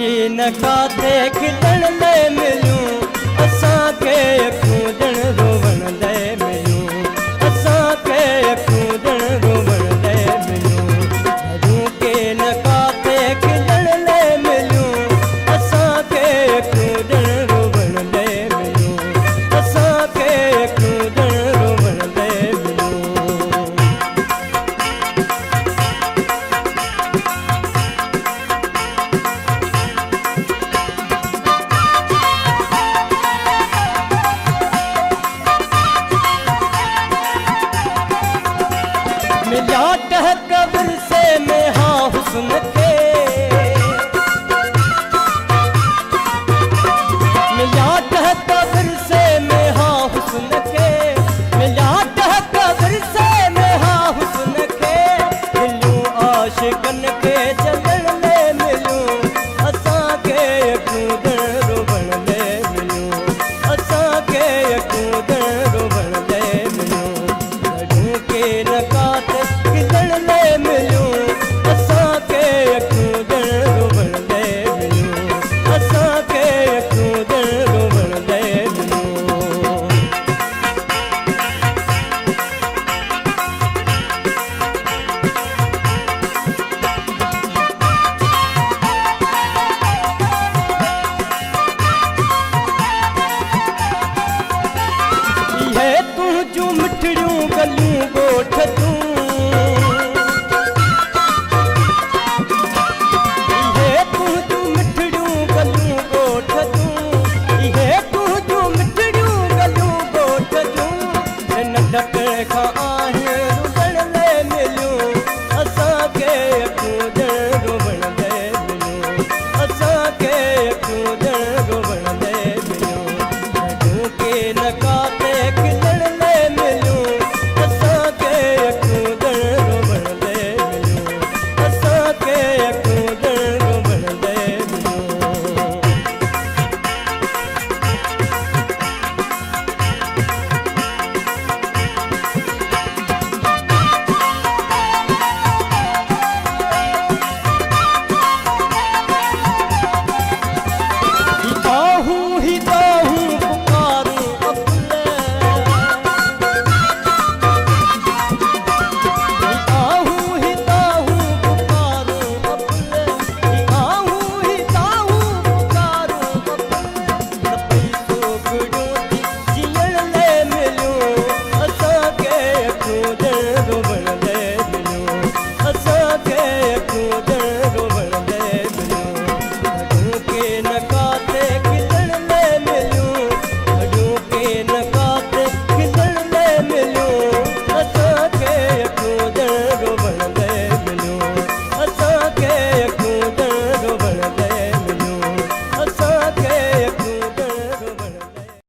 न काथे खिलण ले मिलूं असां के कूदण रोवण ले मिलूं असां के कूदण रोवण ले मिलूं भजूं के न काथे खिलण ले मिलूं असां के कूदण रोवण ले मिलूं असां के कूदण रोवण ले मिलूं। मिला टह कब्र से मैं हाँ हुस्न के मिला टह कब्र से मैं हाँ हुस्न के मिला टह कब्र से मैं हाँ हुस्न के हिलूं आशिकन